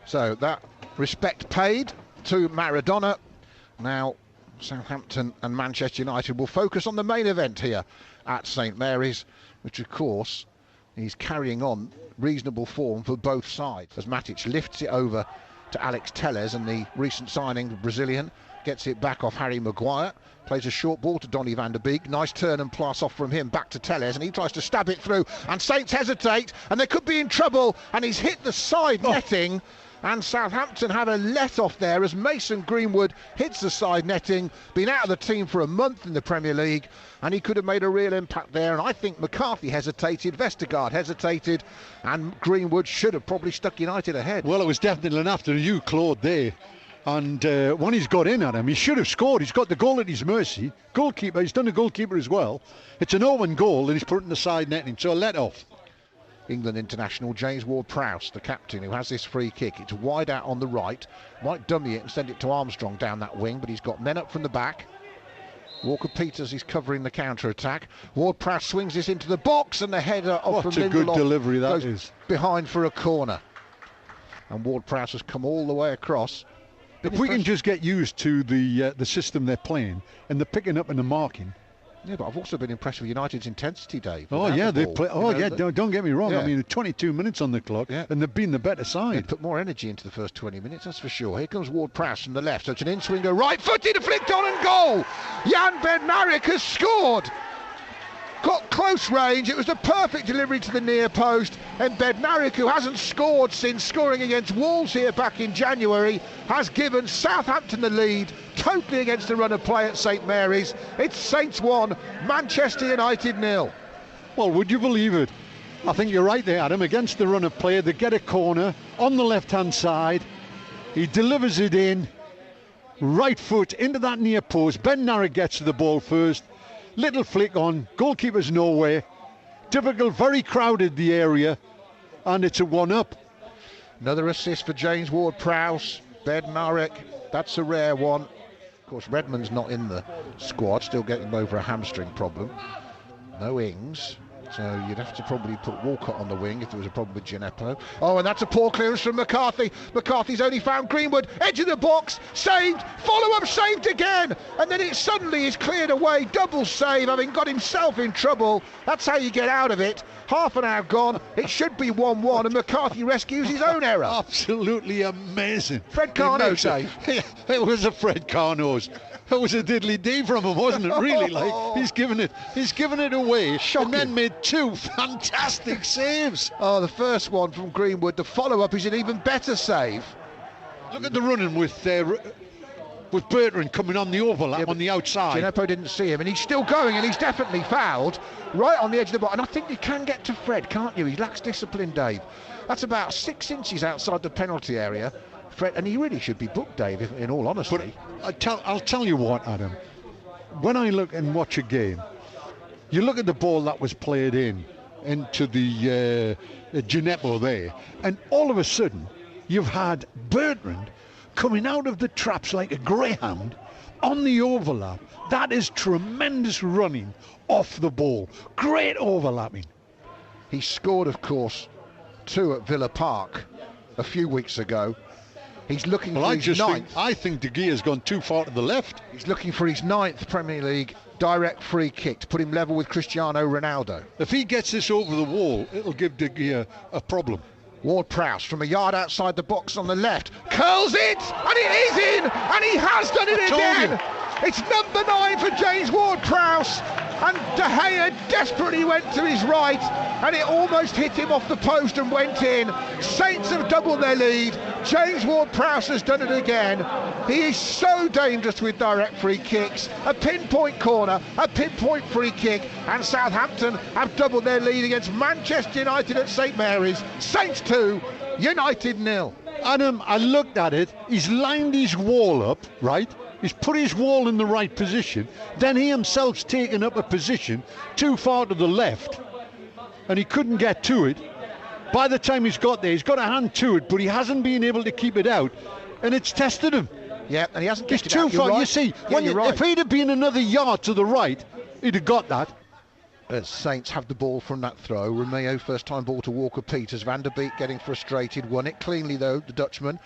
So that respect paid to Maradona. Now Southampton and Manchester United will focus on the main event here at St Mary's, which of course is carrying on reasonable form for both sides as Matic lifts it over to Alex Telles, and the recent signing, the Brazilian, gets it back off Harry Maguire, plays a short ball to Donny van der Beek, nice turn and pass off from him back to Telles, and he tries to stab it through, and Saints hesitate, and they could be in trouble, and he's hit the side netting, and Southampton have a let off there as Mason Greenwood hits the side netting, been out of the team for a month in the Premier League, and he could have made a real impact there. And I think McCarthy hesitated, Vestergaard hesitated, and Greenwood should have probably stuck United ahead. Well, it was definitely an after you, Claude, there. And when he's got in at him, he should have scored. He's got the goal at his mercy. Goalkeeper, he's done the goalkeeper as well. It's an open goal, and he's put it in the side netting, so a let off. England international James Ward-Prowse, the captain, who has this free kick. It's wide out on the right, might dummy it and send it to Armstrong down that wing, but he's got men up from the back. Walker-Peters is covering the counter-attack. Ward-Prowse swings this into the box, and the header off from Lindelof. What a good delivery that is. Behind for a corner. And Ward-Prowse has come all the way across. If we can just get used to the system they're playing and the picking up and the marking. Yeah, but I've also been impressed with United's intensity, Dave. Oh yeah, they play. Oh yeah, don't get me wrong. Yeah. I mean, 22 minutes on the clock, and they've been the better side. They put more energy into the first 20 minutes, that's for sure. Here comes Ward-Prowse from the left. So it's an in-swinger, right-footed, flicked on and goal. Jan Bednarek has scored. Got close range. It was the perfect delivery to the near post. And Bednarek, who hasn't scored since scoring against Wolves here back in January, has given Southampton the lead, totally against the run of play at St Mary's. It's Saints 1, Manchester United 0. Well, would you believe it? I think you're right there, Adam. Against the run of play, they get a corner on the left-hand side. He delivers it in, right foot into that near post. Bednarek gets to the ball first. Little flick on, goalkeeper's nowhere. Difficult, very crowded the area, and it's a 1-up. Another assist for James Ward-Prowse. Bednarek, that's a rare one. Of course, Redmond's not in the squad, still getting over a hamstring problem. No Ings, so you'd have to probably put Walcott on the wing if there was a problem with Gineppo. Oh, and that's a poor clearance from McCarthy. McCarthy's only found Greenwood, edge of the box, saved, follow-up saved again, and then it suddenly is cleared away. Double save, having got himself in trouble. That's how you get out of it. Half an hour gone, it should be 1-1, and McCarthy rescues his own error. Absolutely amazing. Fred Carnot save. It was a Fred Carnot's. It was a diddly-dee from him, wasn't it? Really, like he's given it away. Shocking. And then made two fantastic saves. Oh, the first one from Greenwood. The follow-up is an even better save. Look at the running with Bertrand coming on the overlap on the outside. Gineppo didn't see him, and he's still going, and he's definitely fouled right on the edge of the box. And I think you can get to Fred, can't you? He lacks discipline, Dave. That's about 6 inches outside the penalty area. Fred, and he really should be booked, Dave, in all honesty. But I'll tell you what, Adam. When I look and watch a game, you look at the ball that was played into the Gineppo there, and all of a sudden you've had Bertrand coming out of the traps like a greyhound on the overlap. That is tremendous running off the ball. Great overlapping. He scored, of course, 2 at Villa Park a few weeks ago. He's looking for his 9th. I think De Gea's gone too far to the left. He's looking for his 9th Premier League direct free kick to put him level with Cristiano Ronaldo. If he gets this over the wall, it'll give De Gea a problem. Ward-Prowse from a yard outside the box on the left, curls it, and it is in, and he has done it again. It's number 9 for James Ward-Prowse, and De Gea desperately went to his right, and it almost hit him off the post and went in. Saints have doubled their lead. James Ward-Prowse has done it again. He is so dangerous with direct free kicks. A pinpoint corner, a pinpoint free kick, and Southampton have doubled their lead against Manchester United at St Mary's. Saints 2, United 0. Adam, I looked at it. He's lined his wall up, right? He's put his wall in the right position. Then he himself's taken up a position too far to the left, and he couldn't get to it. By the time he's got there, he's got a hand to it, but he hasn't been able to keep it out, and it's tested him. Yeah, and he hasn't kept it too out. far. Right. You see, yeah, if he'd have been another yard to the right, he'd have got that. as Saints have the ball from that throw. Romeo, first time ball to Walker-Peters. Van der Beek getting frustrated, won it cleanly though, the Dutchman.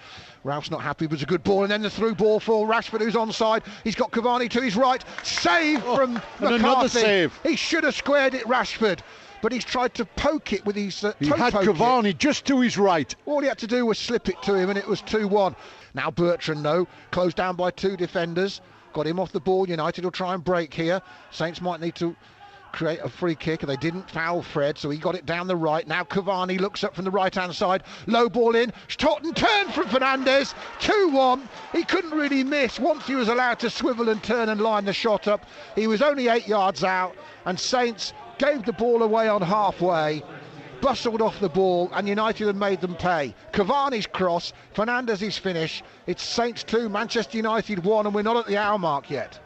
Ralph's not happy, it was a good ball, and then the through ball for Rashford, who's onside. He's got Cavani to his right, save from McCarthy. Another save. He should have squared it, Rashford, but he's tried to poke it with his he had Cavani just to his right. All he had to do was slip it to him, and it was 2-1. Now Bertrand, though, closed down by 2 defenders, got him off the ball. United will try and break here. Saints might need to create a free kick, and they didn't foul Fred, so he got it down the right. Now Cavani looks up from the right hand side, low ball in, Totten turn from Fernandes, 2-1. He couldn't really miss once he was allowed to swivel and turn and line the shot up. He was only 8 yards out, and Saints gave the ball away on halfway, bustled off the ball, and United had made them pay. Cavani's cross, Fernandes' finish. It's Saints 2, Manchester United 1, and we're not at the hour mark yet,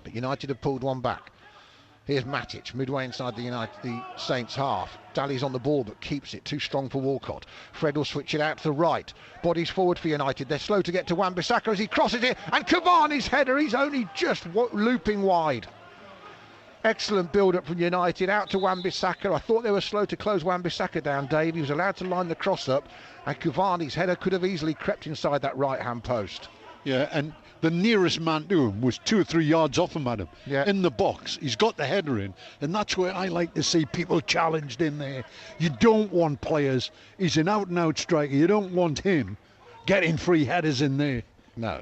but United have pulled one back. Here's Matic, midway inside the Saints half. Dally's on the ball but keeps it, too strong for Walcott. Fred will switch it out to the right. Bodies forward for United. They're slow to get to Wan-Bissaka as he crosses it, and Cavani's header, he's only just looping wide. Excellent build-up from United, out to Wan-Bissaka. I thought they were slow to close Wan-Bissaka down, Dave. He was allowed to line the cross up, and Cavani's header could have easily crept inside that right-hand post. Yeah, and the nearest man to him was 2 or 3 yards off him, Adam. Yeah. In the box. He's got the header in, and that's where I like to see people challenged in there. You don't want players, he's an out-and-out striker, you don't want him getting free headers in there. No.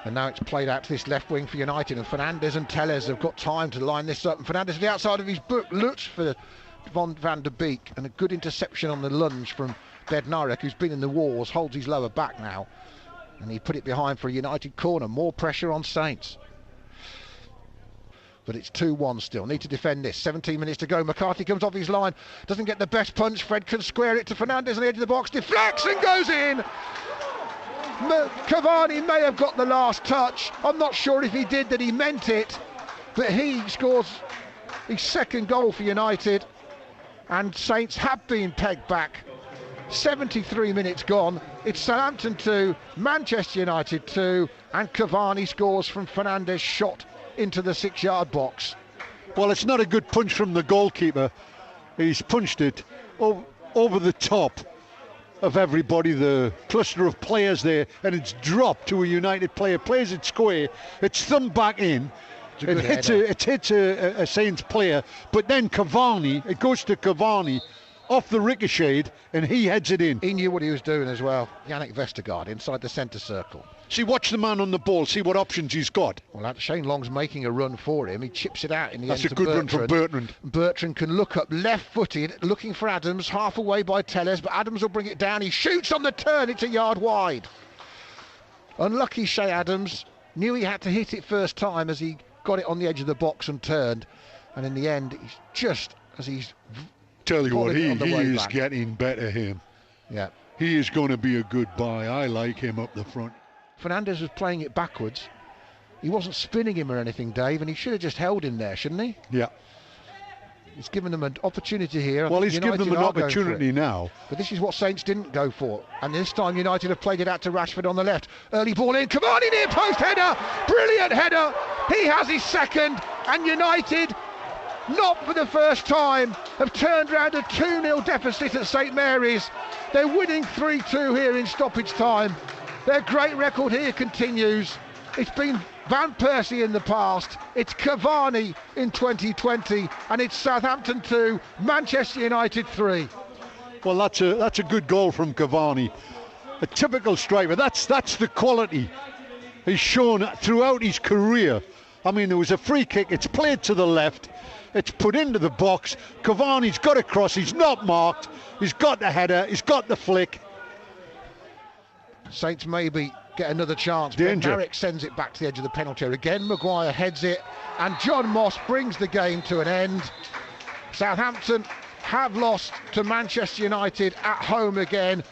And now it's played out to this left wing for United, and Fernandes and Telles have got time to line this up, and Fernandes at the outside of his book looks for Van der Beek, and a good interception on the lunge from Bednarek, who's been in the wars, holds his lower back now, and he put it behind for a United corner. More pressure on Saints, but it's 2-1 still. Need to defend this. 17 minutes to go. McCarthy comes off his line, doesn't get the best punch. Fred can square it to Fernandes on the edge of the box, deflects and goes in. Cavani may have got the last touch. I'm not sure if he did, that he meant it, but he scores his second goal for United, and Saints have been pegged back. 73 minutes gone. It's Southampton 2, Manchester United 2, and Cavani scores from Fernandes' shot into the 6-yard box. Well, it's not a good punch from the goalkeeper. He's punched it over the top of everybody, the cluster of players there, and it's dropped to a United player. Plays it square, it's thumbed back in. It hits a Saints player, but then Cavani, it goes to Cavani off the ricochet, and he heads it in. He knew what he was doing as well. Yannick Vestergaard inside the centre circle. See, watch the man on the ball, see what options he's got. Well, Shane Long's making a run for him. He chips it out in the end. That's a good run from Bertrand. Bertrand can look up left-footed, looking for Adams, half away by Telles, but Adams will bring it down. He shoots on the turn, it's a yard wide. Unlucky Shea Adams, knew he had to hit it first time as he got it on the edge of the box and turned, and in the end, he's just as he's... Tell you what, he is getting better, him. Yeah. He is going to be a good buy. I like him up the front. Fernandes was playing it backwards. He wasn't spinning him or anything, Dave, and he should have just held him there, shouldn't he? Yeah. He's given them an opportunity here. Well, he's given them an opportunity now. But this is what Saints didn't go for. And this time United have played it out to Rashford on the left. Early ball in, Cavani near post header. Brilliant header. He has his second, and United, not for the first time, have turned around a 2-0 deficit at St Mary's. They're winning 3-2 here in stoppage time. Their great record here continues. It's been Van Persie in the past, it's Cavani in 2020, and it's Southampton 2, Manchester United 3. Well, that's a good goal from Cavani. A typical striker. That's the quality he's shown throughout his career. I mean, there was a free kick, it's played to the left, it's put into the box. Cavani's got a cross, he's not marked, he's got the header, he's got the flick. Saints maybe get another chance. Bednarek sends it back to the edge of the penalty area. Again, Maguire heads it, and John Moss brings the game to an end. Southampton have lost to Manchester United at home again.